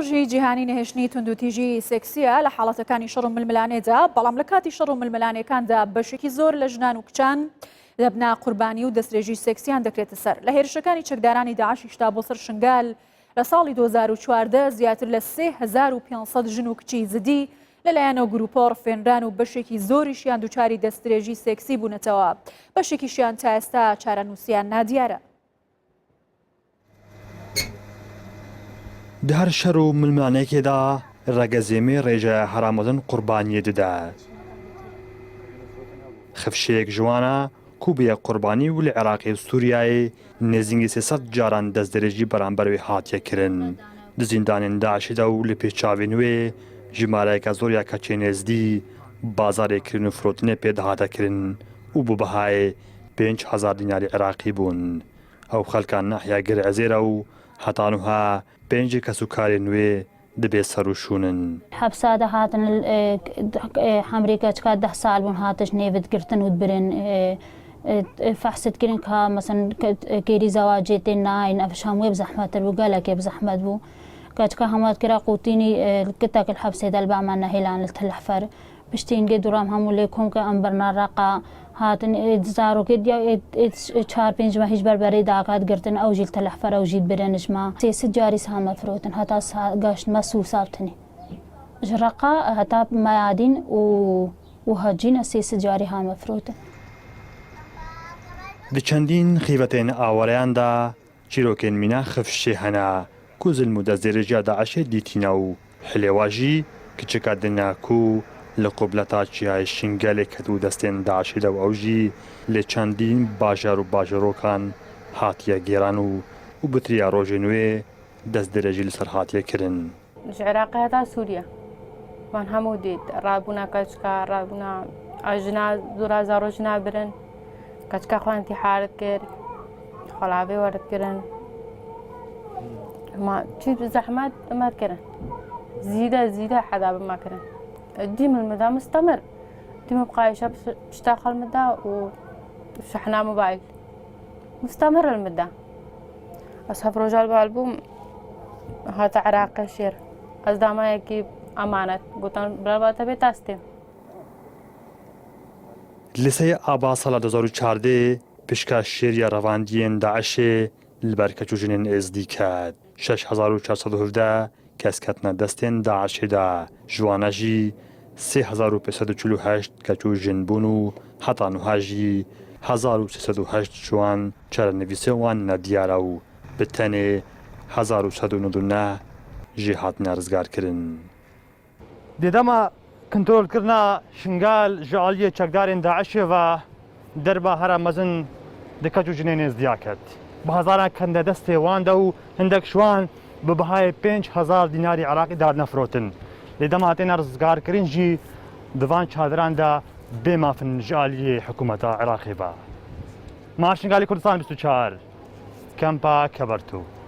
ڕۆژی جیهانی نەهێشتنی توندوتیژی سێکسیە لە حاڵەتەکانی شەڕ و ململانێدا، بەڵام لە کاتی شەڕ و ململانەکاندا بەشێکی زۆر لە ژنان و کچان دەبنا قوربانی و دەستێژی سێکسیان دەکرێتە سەر. لە هێرشەکانی چەکدارانی داعشیشتا بۆ سەر شنگال لە ساڵی 2014 زیاتر لە 3500 ژن و کچی زدی لەلایەنەوە گروپۆ ڕفێنران و بەشێکی زۆریشیان دووچاری دەستدرێژی سێکسی بوونەتەوە. بەشێکیشیان تا ئێستا چارەنووسیان نادیارە. هەر شەڕ و ململانێکێدا ڕەگەزێمێ ڕێژە هەرامەدن قوربانیە دەدا. خەفشەیەک جوانە کوبیە قوربانی و لە عێراقی و سووریای نێزینگی 300 جاران دەستدرێژی بەرامبەرەوەی هاتیەکردن. زیندانên داعشیدا و لە پێچاوی نوێ ژمارەیەکە زۆریا کەچێ نێزدی بازارێکردن و فرۆتنێ پێدەهاتەکردن و بۆ بەهای 5,000 دیناری عێراقی بوون. ئەو خەڵکان ناحیا گرعزێرە و هەتانوها 5 کەسوکاری نوێ دەبێت سەروشونن. حەبسادە هاتن ئەمریکا چکات 10 ساڵ بوون هاتش نێوتگرتن و برن فەحستکردن کە مەسەن کێری زەواجێ تێ ناین ئەفش هەمووی بزەحمەتتر بوو گەلێکێ بزەحمەت بوو کەچکە هەموواتکرا قوتینی کتەك الحبسێ دەلبامان نەهێلان لە تەلەحفەر پشتینگێ دوڕام هەموو لێ کۆمکە ئەم بەرناڕقا هاتن زارۆکێت 4-5 مە هیچ بەربەرەی داکات گرتن ئەو ژیل تەلەحفەر ئەو ژیل برێنشما 300 جاری سامە فرۆتن هەتا گەشتمە سو ساڵتنی ژڕقا هەتا مەیادین و هەجینە 300 جاری هامە فرۆتن. چەندین خیڤەتێن ئاوەڕەیاندا چیرۆکێن مینا خەفشێ هەنا کوزلم و دەستێرەژیا داعشێ دیتینە و حلێواژی کچەکە دناکو لە قوبلەتا چیای شنگەلێک کەت و دەستێن داعشیدا و ئەوژی لێ چەندین باژار و باژەرۆکان هاتیە گێران و بتریا ڕۆژێ نوێ دەستدرێژی لەسەر هاتیەکردن. عێراقی هەتا سووریا وان هەموو دیت ڕابوونا کەچکە ڕابوونا ئەژنا دوورا زارۆژنا برن کەچکە خوانتی حارت کرد خەڵاوێ وەردکردن چی زەحمەت ئەمەکردن زیدە حەدا بمەکردن ديما المدى مستمر ديما بقى شاب اشتاق المدى وشحنا موبايل مستمر المدى أصحاب رجال بالبوم هذا عراقي شير أصدقائي يجيب أمانة بوتان برباطة بتاستي لسه آبا سال 2014 پشکا شیریا رواندین داعش لبرکچو جنین ازدی کرد 6417 کەس کەتنە دەستێن داعشێدا ژوانەژی 3548 کەچ و ژن بوون و هەتانوهاژی 1308 جوان چارەنویسێوان نەدیارە و بتەنێ 1199 ژێ هاتنە ڕزگارکردن. دێدەمە کنترۆلکردنا شنگال ژعالیە چەکدارێن داعشێڤە دەربە هەرە مەزن دکەچ و ژنێن ێزدیا کرد بە هەزاران کەندە دەستێ واندا و هەندێک شوان بە بەهای 5,000 دیناری عراقی دادنەفرۆتن لێ دەماتێنە ڕزگارکردنجی دڤان چادراندا بێمافن ژعالیە حکوومەتە عێراقی بە ماشنگالی کوردستان 24 کەمپا کەبەرتوو.